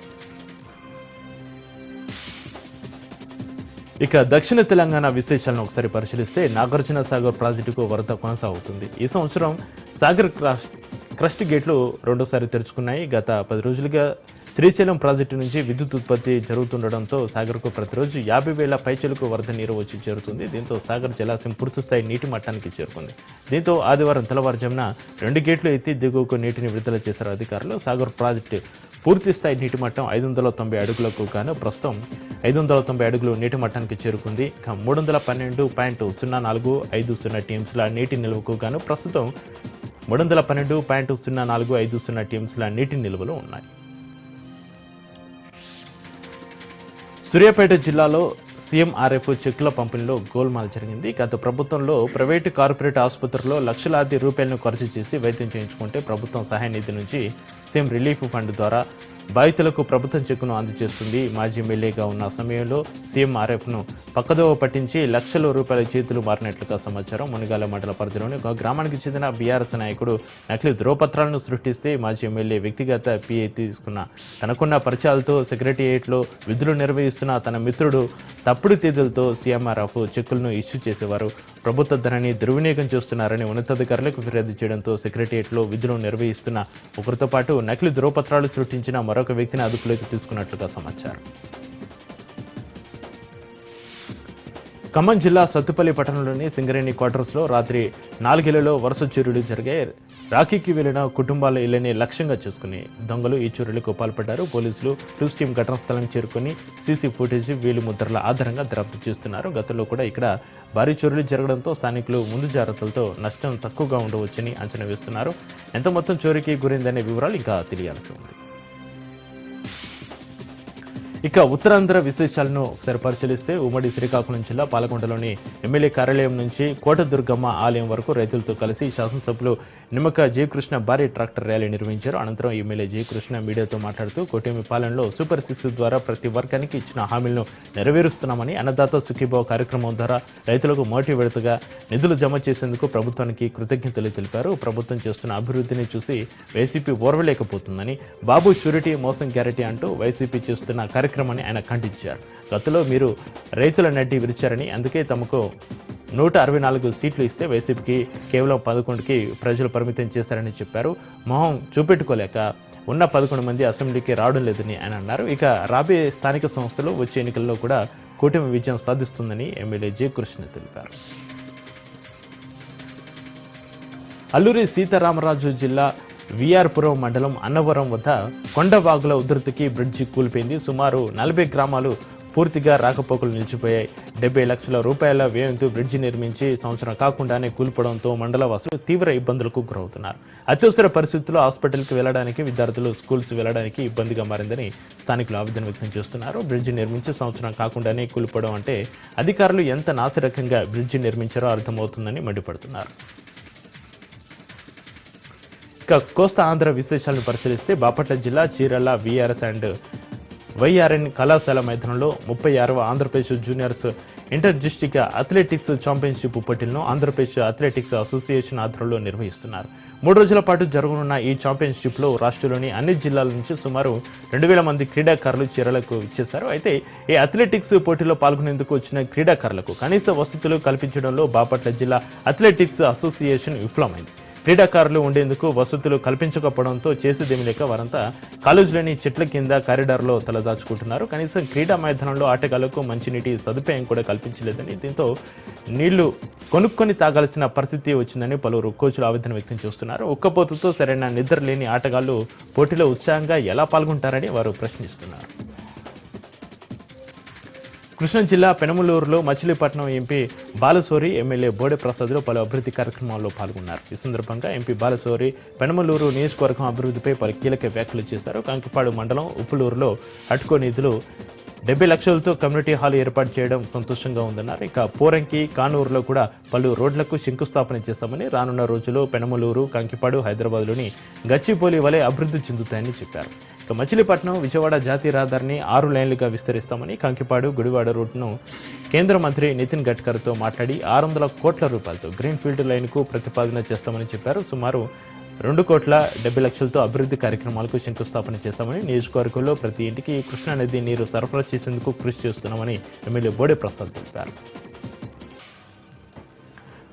ఇక దక్షిణ తెలంగాణ విశేషాలను ఒకసారి పరిశీలిస్తే నాగార్జున సాగర్ ప్రాజెక్టుకు వరద కొనసాగుతుంది. ఈ సంవత్సరం సాగర్ క్రస్ట్ గేట్లు రెండోసారి తెరుచుకున్నాయి. గత 10 రోజులుగా శ్రీశైలం ప్రాజెక్టు నుంచి విద్యుత్ ఉత్పత్తి జరుగుతుండడంతో సాగర్కు ప్రతిరోజు 50,000 పైచలకు వరద నీరు వచ్చి చేరుతుంది. దీంతో సాగర్ జలాశయం పూర్తిస్థాయి నీటి మట్టానికి చేరుకుంది. దీంతో ఆదివారం తెల్లవారుజామున 2 గేట్లు ఎత్తి దిగువకు నీటిని విడుదల చేశారు అధికారులు. సాగర్ ప్రాజెక్టు పూర్తిస్థాయి నీటి మట్టం 590 అడుగులకు గాను ప్రస్తుతం 590 అడుగులు నీటి మట్టానికి చేరుకుంది. 312.0450 టీఎంసీల నీటి నిల్వకు గాను ప్రస్తుతం 312.0450 టీఎంసీల నీటి నిల్వలు ఉన్నాయి. సూర్యాపేట జిల్లాలో సీఎంఆర్ఎఫ్ చెక్కుల పంపిణీలో గోల్మాల్ జరిగింది. గత ప్రభుత్వంలో ప్రైవేటు కార్పొరేట్ ఆసుపత్రుల్లో లక్షలాది రూపాయలను ఖర్చు చేసి వైద్యం చేయించుకుంటే ప్రభుత్వం సహాయ నిధి నుంచి సీఎం రిలీఫ్ ఫండ్ ద్వారా బాధితులకు ప్రభుత్వం చెక్కును అందజేస్తుంది. మాజీ ఎమ్మెల్యేగా ఉన్న సమయంలో సీఎంఆర్ఎఫ్ను పక్కదోవ పట్టించి లక్షల రూపాయల చేతులు మారినట్లుగా సమాచారం. మునిగాల మండల పరిధిలోని ఒక గ్రామానికి చెందిన బీఆర్ఎస్ నాయకుడు నకిలీ ధ్రువపత్రాలను సృష్టిస్తే మాజీ ఎమ్మెల్యే వ్యక్తిగత పిఏ తీసుకున్న తనకున్న పరిచయాలతో సెక్రటేరియట్లో విధులు నిర్వహిస్తున్న తన మిత్రుడు తప్పుడు తేదీలతో సీఎంఆర్ఎఫ్ చెక్కులను ఇష్యూ చేసేవారు. ప్రభుత్వ ధనాన్ని దుర్వినియోగం చేస్తున్నారని ఉన్నతాధికారులకు ఫిర్యాదు చేయడంతో సెక్రటేరియట్లో విధులు నిర్వహిస్తున్న ఒకరితో పాటు నకిలీ ధ్రువపత్రాలు సృష్టించిన మరొక వ్యక్తిని అదుపులోకి తీసుకున్నట్లుగా సమాచారం. ఖమ్మం జిల్లా సత్తుపల్లి పట్టణంలోని సింగరేణి క్వార్టర్స్లో రాత్రి 4 ఇళ్లలో వరుస చోరీలు జరిగాయి. రాఖీకి వెళ్లిన కుటుంబాల ఇళ్లని లక్ష్యంగా చేసుకుని దొంగలు ఈ చోరీలకు పాల్పడ్డారు. పోలీసులు టూస్ టీం ఘటనా స్థలానికి చేరుకుని సీసీ ఫుటేజ్, వేలి ముద్రల ఆధారంగా దర్యాప్తు చేస్తున్నారు. గతంలో కూడా ఇక్కడ భారీ చోరీలు జరగడంతో స్థానికులు ముందు జాగ్రత్తలతో నష్టం తక్కువగా ఉండవచ్చని అంచనా వేస్తున్నారు. ఎంత మొత్తం చోరీకి గురైందనే వివరాలు ఇంకా తెలియాల్సి ఉంది. ఇక ఉత్తరాంధ్ర విశేషాలను ఒకసారి పరిశీలిస్తే ఉమ్మడి శ్రీకాకుళం జిల్లా పాలకొండలోని ఎమ్మెల్యే కార్యాలయం నుంచి కోటదుర్గమ్మ ఆలయం వరకు రైతులతో కలిసి శాసనసభ్యులు నిమ్మక జయకృష్ణ భారీ ట్రాక్టర్ ర్యాలీ నిర్వహించారు. అనంతరం ఎమ్మెల్యే జయకృష్ణ మీడియాతో మాట్లాడుతూ కూటమి పాలనలో సూపర్ 6 ద్వారా ప్రతి వర్గానికి ఇచ్చిన హామీలను నెరవేరుస్తున్నామని, అన్నదాత సుఖీభావ కార్యక్రమం ద్వారా రైతులకు మోటివేటుగా నిధులు జమ చేసేందుకు ప్రభుత్వానికి కృతజ్ఞతలు తెలిపారు. ప్రభుత్వం చేస్తున్న అభివృద్ధిని చూసి వైసీపీ ఓర్వలేకపోతుందని, బాబు షూరిటీ మోసం గ్యారెంటీ అంటూ వైసీపీ చేస్తున్న కార్యక్రమాన్ని ఆయన ఖండించారు. గతంలో మీరు రైతుల నడ్డి విరిచారని, అందుకే తమకు 164 సీట్లు ఇస్తే వైసీపీకి కేవలం 11కి ప్రజలు పరిమితం చేశారని చెప్పారు. మొహం చూపెట్టుకోలేక ఉన్న 11 మంది అసెంబ్లీకి రావడం లేదని ఆయన అన్నారు. ఇక రాబోయే స్థానిక సంస్థలు వచ్చే ఎన్నికల్లో కూడా కూటమి విజయం సాధిస్తుందని ఎమ్మెల్యే జయకృష్ణ తెలిపారు. అల్లూరి సీతారామరాజు జిల్లా విఆర్పురం మండలం అన్నవరం వద్ద కొండవాగుల ఉధృతికి బ్రిడ్జి కూలిపోయింది. సుమారు 40 గ్రామాలు పూర్తిగా రాకపోకలు నిలిచిపోయాయి. 70 లక్షల రూపాయల వ్యయంతో బ్రిడ్జి నిర్మించి సంవత్సరం కాకుండానే కూలిపోవడంతో మండలవాసులు తీవ్ర ఇబ్బందులకు గురవుతున్నారు. అత్యవసర పరిస్థితుల్లో హాస్పిటల్కి వెళ్లడానికి, విద్యార్థులు స్కూల్స్ వెళ్లడానికి ఇబ్బందిగా మారిందని స్థానికులు ఆవేదన వ్యక్తం చేస్తున్నారు. బ్రిడ్జి నిర్మించి సంవత్సరం కాకుండానే కూలిపోవడం అంటే అధికారులు ఎంత నాసిరకంగా బ్రిడ్జి నిర్మించారో అర్థమవుతుందని మండిపడుతున్నారు. ఇక కోస్తా ఆంధ్ర విశేషాలను పరిశీలిస్తే బాపట్ల జిల్లా చీరాల వీఆర్ఎస్ అండ్ వైఆర్ఎన్ కళాశాల మైదానంలో 36వ Andhra Pradesh juniors inter district athletics championship పోటీలను ఆంధ్రప్రదేశ్ అథ్లెటిక్స్ అసోసియేషన్ ఆధ్వర్యంలో నిర్వహిస్తున్నారు. 3 రోజుల పాటు జరగనున్న ఈ ఛాంపియన్షిప్లో రాష్ట్రంలోని అన్ని జిల్లాల నుంచి సుమారు 2,000 మంది క్రీడాకారులు చీరాలకు ఇచ్చేశారు. అయితే ఈ అథ్లెటిక్స్ పోటీలో పాల్గొనేందుకు వచ్చిన క్రీడాకారులకు కనీస వసతులు కల్పించడంలో బాపట్ల జిల్లా అథ్లెటిక్స్ అసోసియేషన్ విఫలమైంది. క్రీడాకారులు ఉండేందుకు వసతులు కల్పించకపోవడంతో చేసేదేమీ లేక వారంతా కాలేజీలోని చెట్ల కింద కారిడార్లో తలదాచుకుంటున్నారు. కనీసం క్రీడా మైదానంలో ఆటగాళ్లకు మంచినీటి సదుపాయం కూడా కల్పించలేదని, దీంతో నీళ్లు కొనుక్కొని తాగాల్సిన పరిస్థితి వచ్చిందని పలువురు కోచ్లు ఆవేదన వ్యక్తం చేస్తున్నారు. ఉక్కపోతుతో సరైన నిద్ర లేని ఆటగాళ్లు పోటీలో ఉత్సాహంగా ఎలా పాల్గొంటారని వారు ప్రశ్నిస్తున్నారు. కృష్ణా జిల్లా పెనమలూరులో మచిలీపట్నం ఎంపీ బాలశౌరి, ఎమ్మెల్యే బోడే ప్రసాద్లు పలు అభివృద్ధి కార్యక్రమాల్లో పాల్గొన్నారు. ఈ సందర్భంగా ఎంపీ బాలశౌరి పెనమలూరు నియోజకవర్గం అభివృద్ధిపై పలు కీలక వ్యాఖ్యలు చేశారు. కంకిపాడు మండలం ఉప్పులూరులో అటుకో నిధులు 70 లక్షలతో కమ్యూనిటీ హాల్ ఏర్పాటు చేయడం సంతోషంగా ఉందన్నారు. ఇక పోరంకి, కానూరులో కూడా పలు రోడ్లకు శంకుస్థాపన చేస్తామని, రానున్న రోజుల్లో పెనమలూరు, కంకిపాడు, హైదరాబాద్లోని గచ్చిబౌలి వలె అభివృద్ధి చెందుతాయని చెప్పారు. ఇక మచిలీపట్నం, విజయవాడ జాతీయ రహదారిని 6 లైన్లుగా విస్తరిస్తామని, కంకిపాడు, గుడివాడ రూట్ను కేంద్ర మంత్రి నితిన్ గడ్కరీతో మాట్లాడి 600 కోట్ల రూపాయలతో గ్రీన్ఫీల్డ్ లైన్కు ప్రతిపాదన చేస్తామని చెప్పారు. సుమారు 2,70,00,000తో అభివృద్ధి కార్యక్రమాలకు శంకుస్థాపన చేస్తామని, నియోజకవర్గంలో ప్రతి ఇంటికి కృష్ణానది నీరు సరఫరా చేసేందుకు కృషి చేస్తున్నామని ఎమ్మెల్యే బోడే ప్రసాద్ తెలిపారు.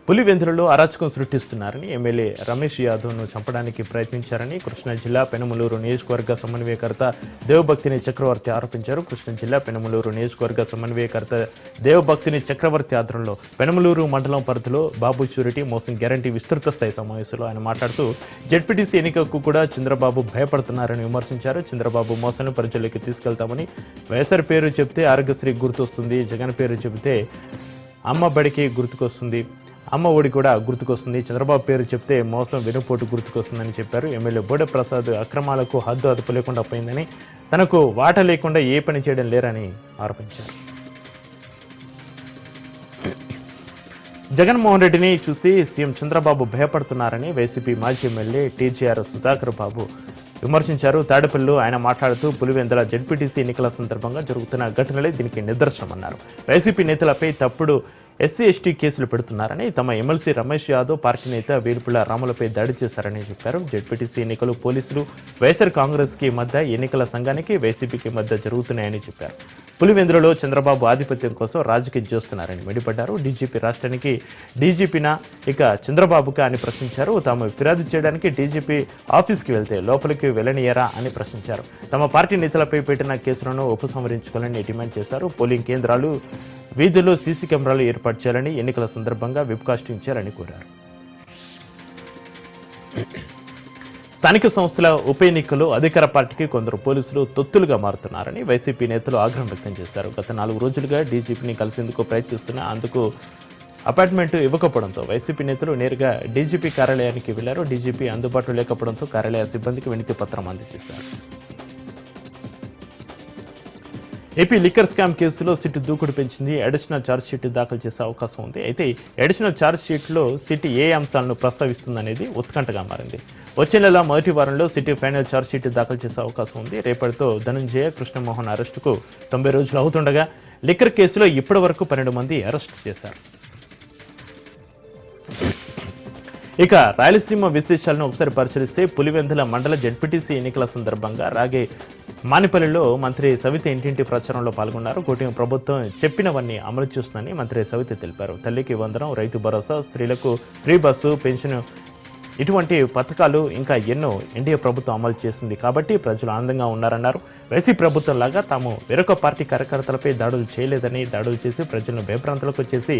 పులివెందులలో అరాచకం సృష్టిస్తున్నారని ఎమ్మెల్యే రమేష్ యాదవ్ను చంపడానికి ప్రయత్నించారని కృష్ణా జిల్లా పెనమలూరు నియోజకవర్గ సమన్వయకర్త దేవభక్తిని చక్రవర్తి ఆరోపించారు. కృష్ణా జిల్లా పెనమలూరు నియోజకవర్గ సమన్వయకర్త దేవభక్తిని చక్రవర్తి ఆధ్వర్యంలో పెనమలూరు మండలం పరిధిలో బాబు షూరిటీ మోసం గ్యారంటీ విస్తృత స్థాయి సమావేశంలో ఆయన మాట్లాడుతూ జెడ్పీటీసీ ఎన్నికకు కూడా చంద్రబాబు భయపడుతున్నారని విమర్శించారు. చంద్రబాబు మోసాన్ని ప్రజల్లోకి తీసుకెళ్తామని వైఎస్ఆర్ పేరు చెప్తే ఆరోగ్యశ్రీ గుర్తొస్తుంది, జగన్ పేరు చెబితే అమ్మ బడికి గుర్తుకొస్తుంది, అమ్మ ఒడి కూడా గుర్తుకొస్తుంది, చంద్రబాబు పేరు చెప్తే మోసం వెనుపోటు గుర్తుకొస్తుందని చెప్పారు. ఎమ్మెల్యే బోడే ప్రసాద్ అక్రమాలకు హద్దు అదుపు లేకుండా పోయిందని, తనకు వాటా లేకుండా ఏ పని చేయడం లేరని ఆరోపించారు. జగన్మోహన్ రెడ్డిని చూసి సీఎం చంద్రబాబు భయపడుతున్నారని వైసీపీ మాజీ ఎమ్మెల్యే టీజీఆర్ సుధాకర్ బాబు విమర్శించారు. తాడేపల్లిలో ఆయన మాట్లాడుతూ పులివెందుల జెడ్పీటీసీ ఎన్నికల సందర్భంగా జరుగుతున్న ఘటనలే దీనికి నిదర్శనమన్నారు. వైసీపీ నేతలపై తప్పుడు ఎస్సీ ఎస్టీ కేసులు పెడుతున్నారని, తమ ఎమ్మెల్సీ రమేష్ యాదవ్ పార్టీ నేత వేలుపుల రాములపై దాడి చేశారని చెప్పారు. జెడ్పీటీసీ ఎన్నికలు పోలీసులు వైఎస్ఆర్ కాంగ్రెస్కి మధ్య, ఎన్నికల సంఘానికి వైసీపీకి మధ్య జరుగుతున్నాయని చెప్పారు. పులివెందులలో చంద్రబాబు ఆధిపత్యం కోసం రాజకీయం చేస్తున్నారని మండిపడ్డారు. డీజీపీ రాష్ట్రానికి డీజీపీనా ఇక చంద్రబాబుకా అని ప్రశ్నించారు. తాము ఫిర్యాదు చేయడానికి డీజీపీ ఆఫీస్కి వెళ్తే లోపలికి వెళ్ళనియరా అని ప్రశ్నించారు. తమ పార్టీ నేతలపై పెట్టిన కేసులను ఉపసంహరించుకోవాలని డిమాండ్ చేశారు. పోలింగ్ కేంద్రాలు, వీధుల్లో సీసీ కెమెరాలు ఏర్పాటు చేయాలని, ఎన్నికల సందర్భంగా వెబ్కాస్టింగ్ చేయాలని కోరారు. స్థానిక సంస్థల ఉప ఎన్నికల్లో అధికార పార్టీకి కొందరు పోలీసులు తొత్తులుగా మారుతున్నారని వైసీపీ నేతలు ఆగ్రహం వ్యక్తం చేశారు. గత 4 రోజులుగా డీజీపీని కలిసేందుకు ప్రయత్నిస్తున్నా అందుకు అపాయింట్మెంట్ ఇవ్వకపోవడంతో వైసీపీ నేతలు నేరుగా డీజీపీ కార్యాలయానికి వెళ్లారు. డీజీపీ అందుబాటులో లేకపోవడంతో కార్యాలయ సిబ్బందికి వినతి పత్రం అందజేశారు. ఏపీ లిక్కర్ స్కామ్ కేసులో సిట్ దూకుడు పెంచింది. అడిషనల్ ఛార్జ్ షీట్ దాఖలు చేసే అవకాశం ఉంది. అయితే అడిషనల్ ఛార్జ్ షీట్లో సిట్ ఏ అంశాలను ప్రస్తావిస్తుందనేది ఉత్కంఠగా మారింది. వచ్చే నెల మొదటి వారంలో సిట్ ఫైనల్ ఛార్జ్ షీట్ దాఖలు చేసే అవకాశం ఉంది. రేపటితో ధనంజయ కృష్ణమోహన్ అరెస్టుకు 90 రోజులు అవుతుండగా లిక్కర్ కేసులో ఇప్పటి వరకు 12 మంది అరెస్టు చేశారు. ఇక రాయలసీమ విశేషాలను ఒకసారి పరిశీలిస్తే పులివెందుల మండల జెడ్పీటీసీ ఎన్నికల సందర్భంగా రాగే మానిపల్లిలో మంత్రి సవిత ఇంటింటి ప్రచారంలో పాల్గొన్నారు. కూటమి ప్రభుత్వం చెప్పినవన్నీ అమలు చేస్తుందని మంత్రి సవిత తెలిపారు. తల్లికి వందనం, రైతు భరోసా, స్త్రీలకు ఫ్రీ బస్సు, పెన్షన్ ఇటువంటి పథకాలు ఇంకా ఎన్నో ఎన్డీఏ ప్రభుత్వం అమలు చేసింది కాబట్టి ప్రజలు ఆనందంగా ఉన్నారన్నారు. వైసీపీ ప్రభుత్వం లాగా తాము వేరొక పార్టీ కార్యకర్తలపై దాడులు చేయలేదని, దాడులు చేసి ప్రజలను భయభ్రాంతులకు చేసి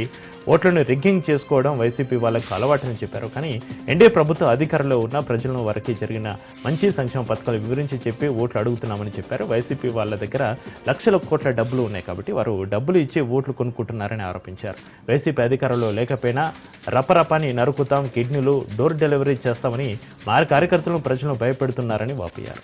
ఓట్లను రిగ్గింగ్ చేసుకోవడం వైసీపీ వాళ్ళకు అలవాటని చెప్పారు. కానీ ఎన్డీఏ ప్రభుత్వం అధికారంలో ఉన్న ప్రజలను వారికి జరిగిన మంచి సంక్షేమ పథకాలు వివరించి చెప్పి ఓట్లు అడుగుతున్నామని చెప్పారు. వైసీపీ వాళ్ళ దగ్గర లక్షల కోట్ల డబ్బులు ఉన్నాయి కాబట్టి వారు డబ్బులు ఇచ్చి ఓట్లు కొనుక్కుంటున్నారని ఆరోపించారు. వైసీపీ అధికారంలో లేకపోయినా రపరపాని నరుకుతాం, కిడ్నీలు డోర్ డెలివరీ చేస్తామని మారి కార్యకర్తలను ప్రజలను భయపెడుతున్నారని వాపోయారు.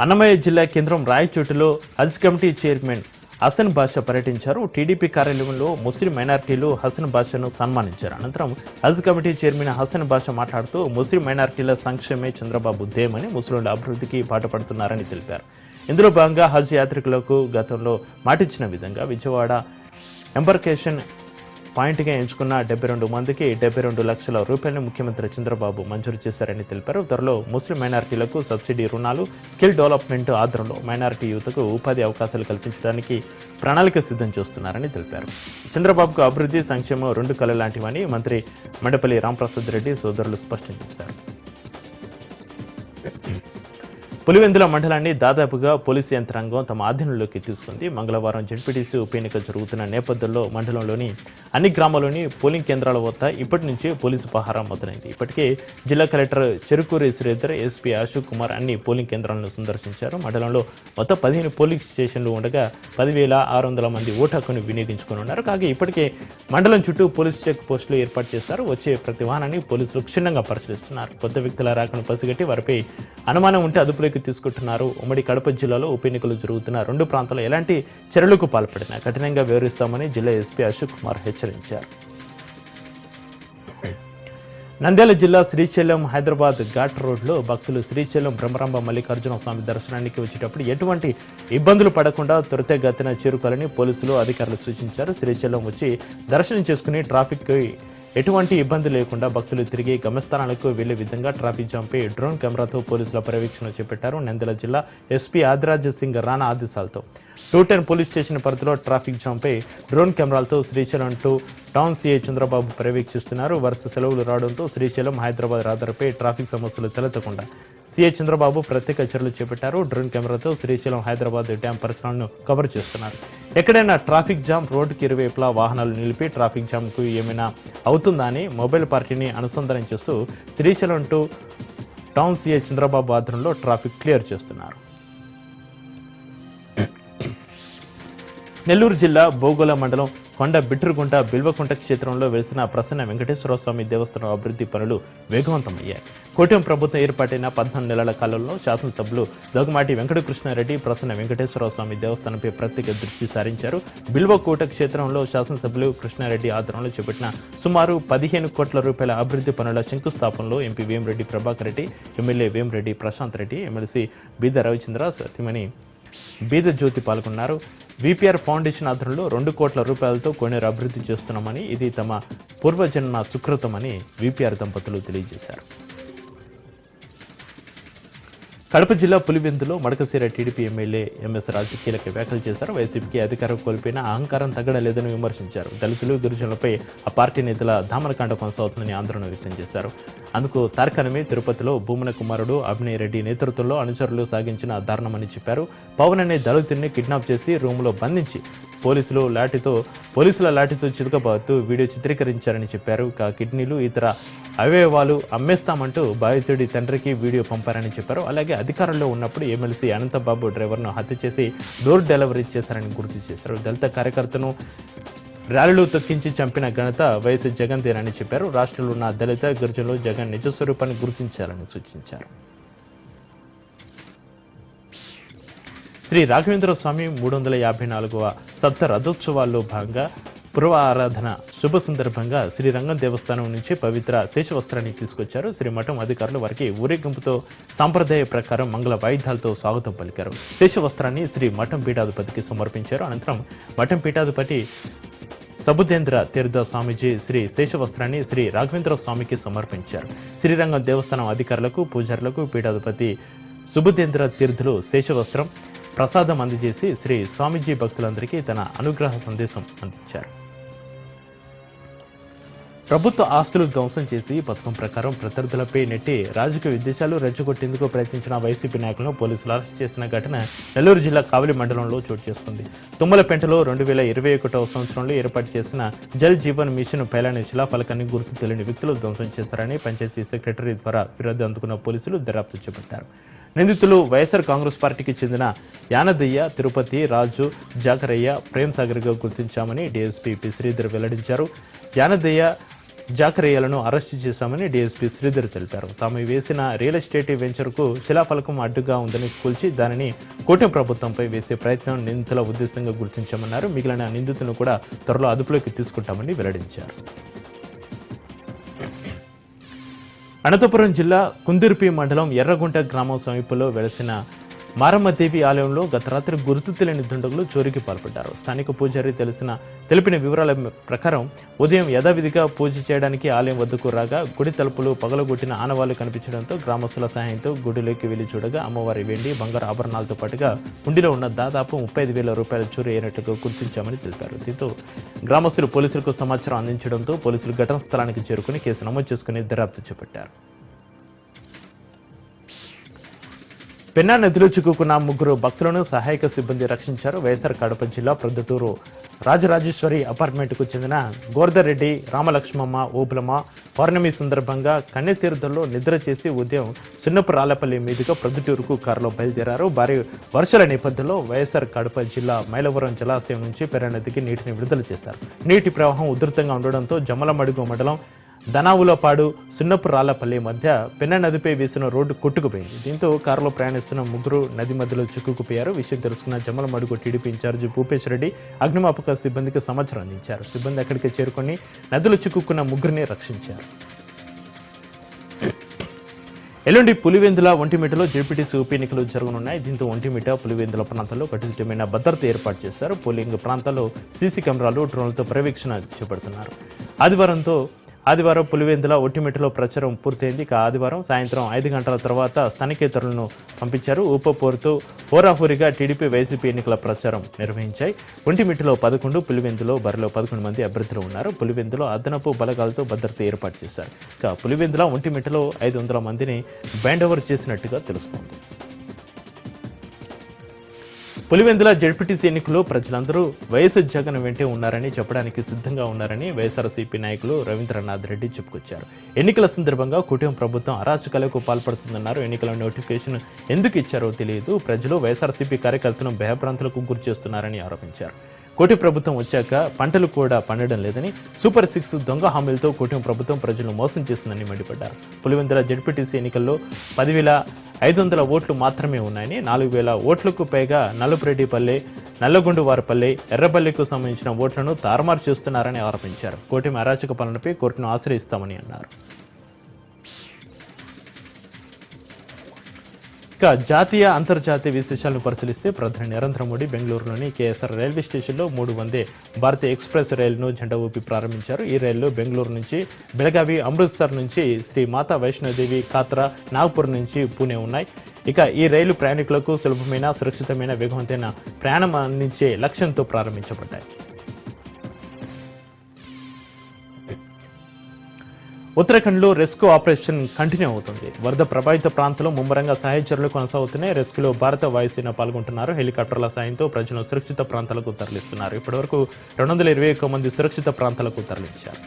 అన్నమయ్య జిల్లా కేంద్రం రాయచోటిలో హజ్ కమిటీ చైర్మన్ హసన్ బాషా పర్యటించారు. టీడీపీ కార్యాలయంలో ముస్లిం మైనారిటీలు హసన్ బాషాను సన్మానించారు. అనంతరం హజ్ కమిటీ చైర్మన్ హసన్ బాషా మాట్లాడుతూ ముస్లిం మైనారిటీల సంక్షేమే చంద్రబాబు ధ్యేయమని, ముస్లింల అభివృద్ధికి పాటుపడుతున్నారని తెలిపారు. ఇందులో భాగంగా హజ్ యాత్రికులకు గతంలో మాటిచ్చిన విధంగా విజయవాడ ఎంబర్కేషన్ పాయింట్గా ఎంచుకున్న 72 మందికి 72 లక్షల రూపాయలను ముఖ్యమంత్రి చంద్రబాబు మంజూరు చేశారని తెలిపారు. త్వరలో ముస్లిం మైనారిటీలకు సబ్సిడీ రుణాలు, స్కిల్ డెవలప్మెంట్ ఆధ్వర్యంలో మైనారిటీ యువతకు ఉపాధి అవకాశాలు కల్పించడానికి ప్రణాళిక సిద్ధం చేస్తున్నారని తెలిపారు. చంద్రబాబుకు అభివృద్ధి, సంక్షేమం 2 కళ లాంటివని మంత్రి మండపల్లి రాంప్రసాద్ రెడ్డి సోదరులు స్పష్టం చేశారు. పులివెందుల మండలాన్ని దాదాపుగా పోలీసు యంత్రాంగం తమ ఆధీనంలోకి తీసుకుంది. మంగళవారం జెడ్పీటీసీ ఉప ఎన్నిక జరుగుతున్న నేపథ్యంలో మండలంలోని అన్ని గ్రామాల్లోని పోలింగ్ కేంద్రాల వద్ద ఇప్పటి నుంచే పోలీసు పహారా మొదలైంది. ఇప్పటికే జిల్లా కలెక్టర్ చెరుకూరి శ్రీధర్, ఎస్పీ అశోక్ కుమార్ అన్ని పోలింగ్ కేంద్రాలను సందర్శించారు. మండలంలో మొత్తం 15 పోలింగ్ స్టేషన్లు ఉండగా 10,600 మంది ఓటు హక్కును వినియోగించుకుని ఉన్నారు. కాగా ఇప్పటికే మండలం చుట్టూ పోలీసు చెక్ పోస్టులు ఏర్పాటు చేశారు. వచ్చే ప్రతి వాహనాన్ని పోలీసులు క్షుణ్ణంగా పరిశీలిస్తున్నారు. కొత్త వ్యక్తుల రాకను పసిగట్టి వారిపై అనుమానం ఉంటే అదుపులోకి తీసుకుంటున్నారు. ఉమ్మడి కడప జిల్లాలో ఉప ఎన్నికలు జరుగుతున్న 2 ప్రాంతాల్లో ఎలాంటి చర్యలకు పాల్పడినా కఠినంగా వివరిస్తామని జిల్లా ఎస్పీ అశోక్ కుమార్ హెచ్చరించారు. నంద్యాల జిల్లా శ్రీశైలం హైదరాబాద్ ఘాట్ రోడ్లో భక్తులు శ్రీశైలం బ్రహ్మరాంబ మల్లికార్జున స్వామి దర్శనానికి వచ్చేటప్పుడు ఎటువంటి ఇబ్బందులు పడకుండా త్వరితగతిన చేరుకోవాలని పోలీసులు అధికారులు సూచించారు. శ్రీశైలం వచ్చి దర్శనం చేసుకుని ట్రాఫిక్ ఎటువంటి ఇబ్బంది లేకుండా భక్తులు తిరిగి గమ్యస్థానాలకు వెళ్లే విధంగా ట్రాఫిక్ జామ్పై డ్రోన్ కెమెరాతో పోలీసుల పర్యవేక్షణ చేపట్టారు. నంద్యాల జిల్లా ఎస్పీ ఆదిరాజ్ సింగ్ రాణా ఆదేశాలతో 210 పోలీస్ స్టేషన్ పరిధిలో ట్రాఫిక్ జామ్పై డ్రోన్ కెమెరాలతో Srisailam two town CI Chandrababu పర్యవేక్షిస్తున్నారు. వరుస సెలవులు రావడంతో శ్రీశైలం హైదరాబాద్ రహదారిపై ట్రాఫిక్ సమస్యలు తలెత్తకుండా సీఐ చంద్రబాబు ప్రత్యేక చర్యలు చేపట్టారు. డ్రోన్ కెమెరాతో శ్రీశైలం హైదరాబాద్ డ్యాం పరిసరాలను కవర్ చేస్తున్నారు. ఎక్కడైనా ట్రాఫిక్ జామ్ రోడ్డుకి ఇరువైపులా వాహనాలు నిలిపి ట్రాఫిక్ జామ్కు ఏమైనా అవుతుందా అని మొబైల్ పార్టీని అనుసంధానం చేస్తూ Srisailam two town CI Chandrababu ఆధ్వర్యంలో ట్రాఫిక్ క్లియర్ చేస్తున్నారు. నెల్లూరు జిల్లా బోగోల మండలం కొండ బిట్రుగుంట బిల్వకుంట క్షేత్రంలో వెలిసిన ప్రసన్న వెంకటేశ్వర స్వామి దేవస్థానం అభివృద్ధి పనులు వేగవంతమయ్యాయి. కూటమి ప్రభుత్వం ఏర్పాటైన 14 నెలల కాలంలో శాసనసభ్యులు దొగమాటి వెంకటకృష్ణారెడ్డి ప్రసన్న వెంకటేశ్వర స్వామి దేవస్థానంపై ప్రత్యేక దృష్టి సారించారు. బిల్వకోట క్షేత్రంలో శాసనసభ్యులు కృష్ణారెడ్డి ఆధ్వర్యంలో చేపట్టిన సుమారు 15 కోట్ల రూపాయల అభివృద్ధి పనుల శంకుస్థాపనలో MP Vemireddy Prabhakar Reddy, MLA Vemireddy Prashanth Reddy, MLC Beeda Ravichandra, సతీమణి బీద జ్యోతి పాల్గొన్నారు. విపిఆర్ ఫౌండేషన్ ఆధ్వర్యంలో 2 కోట్ల రూపాయలతో కోనేరు అభివృద్ధి చేస్తున్నామని, ఇది తమ పూర్వజన్మ సుకృతమని విపిఆర్ దంపతులు తెలియజేశారు. కడప జిల్లా పులివెందులో మడకశిర టీడీపీ ఎమ్మెల్యే ఎంఎస్ రాజు కీలక వ్యాఖ్యలు చేశారు. వైసీపీకి అధికారం కోల్పోయినా అహంకారం తగ్గడలేదని విమర్శించారు. దళితులు, గిరిజనులపై ఆ పార్టీ నేతల దామనకాండ కొనసాగుతుందని ఆందోళన వ్యక్తం చేశారు. అందుకు తార్కాణమే తిరుపతిలో భూమన కుమారుడు అభినయ్ రెడ్డి నేతృత్వంలో అనుచరులు సాగించిన దారుణమని చెప్పారు. పవన్ అనే దళితుడిని కిడ్నాప్ చేసి రూములో బంధించి పోలీసుల లాఠీతో చిరుకబాతూ వీడియో చిత్రీకరించారని చెప్పారు. కిడ్నీలు, ఇతర అవయవాలు అమ్మేస్తామంటూ బాధితుడి తండ్రికి వీడియో పంపారని చెప్పారు. అలాగే అధికారంలో ఉన్నప్పుడు ఎమ్మెల్సీ అనంతబాబు డ్రైవర్ను హత్య చేసి డోర్ డెలివరీ చేశారని గుర్తు చేశారు. దళిత కార్యకర్తను ర్యాలీలో తొక్కించి చంపిన ఘనత వైఎస్ జగన్దేనని చెప్పారు. రాష్ట్రంలో ఉన్న దళిత, గిరిజనులు జగన్ నిజస్వరూపాన్ని గుర్తించాలని సూచించారు. శ్రీ రాఘవేంద్ర స్వామి 354వ సప్త రథోత్సవాల్లో భాగంగా పూర్వ ఆరాధన శుభ సందర్భంగా శ్రీరంగం దేవస్థానం నుంచి పవిత్ర శేషవస్త్రాన్ని తీసుకొచ్చారు. శ్రీ మఠం అధికారులు వారికి ఊరేగింపుతో సాంప్రదాయ ప్రకారం మంగళ వాయిద్యాలతో స్వాగతం పలికారు. శేషవస్త్రాన్ని శ్రీ మఠం పీఠాధిపతికి సమర్పించారు. అనంతరం మఠం పీఠాధిపతి సబుదేంద్ర తీర్థ స్వామీజీ శ్రీ శేషవస్త్రాన్ని శ్రీ రాఘవేంద్ర స్వామికి సమర్పించారు. శ్రీరంగం దేవస్థానం అధికారులకు, పూజారులకు పీఠాధిపతి సుబుదేంద్ర తీర్థులు శేషవస్త్రం ప్రసాదం అందజేసి శ్రీ స్వామీజీ భక్తులందరికీ తన అనుగ్రహ సందేశం అందించారు. ప్రభుత్వ ఆస్తులు ధ్వంసం చేసి పథకం ప్రకారం ప్రత్యర్థులపై నెట్టి రాజకీయ విద్వేషాలు రెచ్చగొట్టేందుకు ప్రయత్నించిన వైసీపీ నాయకులను పోలీసులు అరెస్ట్ చేసిన ఘటన నెల్లూరు జిల్లా కావలి మండలంలో చోటు చేసుకుంది. తుమ్మలపెంటలో 2021వ సంవత్సరంలో ఏర్పాటు చేసిన జల్ జీవన్ మిషన్ పైలాని శిలాఫలకాన్ని గుర్తు తెలియని వ్యక్తులు ధ్వంసం చేశారని పంచాయతీ సెక్రటరీ ద్వారా ఫిర్యాదు అందుకున్న పోలీసులు దర్యాప్తు చేపట్టారు. నిందితులు వైఎస్ఆర్ కాంగ్రెస్ పార్టీకి చెందిన యానదయ్య, తిరుపతి, రాజు, జాకరయ్య, ప్రేమ్ సాగర్గా గుర్తించామని డీఎస్పీ పి శ్రీధర్ వెల్లడించారు. యానదయ్య, జాకరయ్యలను అరెస్టు చేశామని డీఎస్పీ శ్రీధర్ తెలిపారు. తాము వేసిన రియల్ ఎస్టేట్ వెంచర్కు శిలాఫలకం అడ్డుగా ఉందని కూల్చి దానిని కూటమి ప్రభుత్వంపై వేసే ప్రయత్నం నిందితుల ఉద్దేశంగా గుర్తించామన్నారు. మిగిలిన నిందితులను కూడా త్వరలో అదుపులోకి తీసుకుంటామని వెల్లడించారు. అనంతపురం జిల్లా కుందుర్పి మండలం ఎర్రగుంట గ్రామం సమీపంలో వెలసిన మారమ్మదేవి ఆలయంలో గత రాత్రి గుర్తు తెలియని దుండగులు చోరీకి పాల్పడ్డారు. స్థానిక పూజారి తెలిపిన వివరాల ప్రకారం ఉదయం యథావిధిగా పూజ చేయడానికి ఆలయం వద్దకు రాగా గుడి తలుపులు పగలగొట్టిన ఆనవాళ్లు కనిపించడంతో గ్రామస్తుల సహాయంతో గుడిలోకి వెళ్లి చూడగా అమ్మవారి వెండి, బంగారు ఆభరణాలతో పాటుగా ఉండిలో ఉన్న దాదాపు 35,000 రూపాయలు చోరీ అయినట్లుగా గుర్తించామని తెలిపారు. దీంతో గ్రామస్తులు పోలీసులకు సమాచారం అందించడంతో పోలీసులు ఘటనా స్థలానికి చేరుకుని కేసు నమోదు చేసుకుని దర్యాప్తు చేపట్టారు. పెన్నా నదిలో చిక్కుకున్న 3 భక్తులను సహాయక సిబ్బంది రక్షించారు. వైఎస్ఆర్ కడప జిల్లా ప్రొద్దుటూరు రాజరాజేశ్వరి అపార్ట్మెంట్కు చెందిన గోర్ధరెడ్డి, రామలక్ష్మమ్మ, ఓబులమ్మ పౌర్ణమి సందర్భంగా కన్యతీర్థంలో నిద్ర చేసి ఉదయం సున్నపు రాళ్లపల్లి మీదుగా ప్రొద్దుటూరుకు కారులో బయలుదేరారు. భారీ వర్షాల నేపథ్యంలో వైఎస్ఆర్ కడప జిల్లా మైలవరం జలాశయం నుంచి పెన్నా నదికి నీటిని విడుదల చేశారు. నీటి ప్రవాహం ఉధృతంగా ఉండడంతో జమ్మలమడుగు మండలం దనావులపాడు, సున్నపు రాళ్లపల్లి మధ్య పెన్నా నదిపై వేసిన రోడ్డు కొట్టుకుపోయింది. దీంతో కారులో ప్రయాణిస్తున్న 3 నది మధ్యలో చిక్కుకుపోయారు. విషయం తెలుసుకున్న జమ్మలమడుగు టీడీపీ ఇన్ఛార్జి భూపేష్ రెడ్డి అగ్నిమాపక సిబ్బందికి సమాచారం అందించారు. సిబ్బంది అక్కడికి చేరుకొని నదిలో చిక్కుకున్న 3ని రక్షించారు. ఎల్లుండి పులివెందుల, ఒంటిమిట్టలో జెడ్పీటీసీ ఉప ఎన్నికలు జరగనున్నాయి. దీంతో ఒంటిమిట్ట, పులివెందుల ప్రాంతాల్లో కట్టుదిట్టమైన భద్రత ఏర్పాటు చేశారు. పోలింగ్ ప్రాంతాల్లో సీసీ కెమెరాలు, డ్రోన్లతో పర్యవేక్షణ చేపడుతున్నారు. ఆదివారంతో ఆదివారం పులివెందుల ఒట్టిమిట్టలో ప్రచారం పూర్తయింది. ఇక ఆదివారం సాయంత్రం 5 గంటల తర్వాత స్థానికేతరులను పంపించారు. ఊపపోరుతూ హోరాహోరీగా టీడీపీ వైసీపీ ఎన్నికల ప్రచారం నిర్వహించాయి. ఒంటిమిట్టలో 11, పులివెందులో బరిలో 11 మంది అభ్యర్థులు ఉన్నారు. పులివెందులో అదనపు బలగాలతో భద్రత ఏర్పాటు చేశారు. ఇక పులివెందుల ఒంటిమిట్టలో 500 మందిని బ్యాండ్ ఓవర్ చేసినట్టుగా తెలుస్తోంది. పులివెందుల జెడ్పీటీసీ ఎన్నికల్లో ప్రజలందరూ వైఎస్ జగన్ వెంటే ఉన్నారని చెప్పడానికి సిద్ధంగా ఉన్నారని వైఎస్ఆర్సీపీ నాయకులు రవీంద్రనాథ్ రెడ్డి చెప్పుకొచ్చారు. ఎన్నికల సందర్భంగా కూటమి ప్రభుత్వం అరాచకాలకు పాల్పడుతుందన్నారు. ఎన్నికల నోటిఫికేషన్ ఎందుకు ఇచ్చారో తెలియదు. ప్రజలు వైఎస్ఆర్సీపీ కార్యకర్తలను భయభ్రాంతులకు గురి చేస్తున్నారని ఆరోపించారు. కూటమి ప్రభుత్వం వచ్చాక పంటలు కూడా పండడం లేదని, సూపర్ 6 దొంగ హామీలతో కూటమి ప్రభుత్వం ప్రజలను మోసం చేస్తుందని మండిపడ్డారు. పులివెందుల జెడ్పీటీసీ ఎన్నికల్లో 10,500 ఓట్లు మాత్రమే ఉన్నాయని, 4,000 ఓట్లకు పైగా నల్లపురెడ్డిపల్లె, నల్లగొండువారిపల్లె, ఎర్రబల్లికు సంబంధించిన ఓట్లను తారుమారు చేస్తున్నారని ఆరోపించారు. కూటమి అరాచక పాలనపై కోర్టును ఆశ్రయిస్తామని అన్నారు. ఇక జాతీయ అంతర్జాతీయ విశేషాలను పరిశీలిస్తే ప్రధాని నరేంద్ర మోడీ బెంగళూరులోని కేఎస్ఆర్ రైల్వే స్టేషన్లో 3 వందే భారతీయ ఎక్స్ప్రెస్ రైలును జెండా ఊపి ప్రారంభించారు. ఈ రైల్లో బెంగళూరు నుంచి బెళగావి, అమృత్సర్ నుంచి శ్రీ మాతా వైష్ణోదేవి, కాత్రా, నాగ్పూర్ నుంచి పూణే ఉన్నాయి. ఇక ఈ రైలు ప్రయాణికులకు సులభమైన, సురక్షితమైన, వేగవంతమైన ప్రయాణం అందించే లక్ష్యంతో ప్రారంభించబడ్డాయి. ఉత్తరాఖండ్లో రెస్క్యూ ఆపరేషన్ కంటిన్యూ అవుతుంది. వరద ప్రభావిత ప్రాంతంలో ముమ్మరంగా సహాయ చర్యలు కొనసాగుతున్నాయి. రెస్క్యూలో భారత వాయుసేన పాల్గొంటున్నారు. హెలికాప్టర్ల సాయంతో ప్రజలను సురక్షిత ప్రాంతాలకు తరలిస్తున్నారు. ఇప్పటివరకు 221 మంది సురక్షిత ప్రాంతాలకు తరలించారు.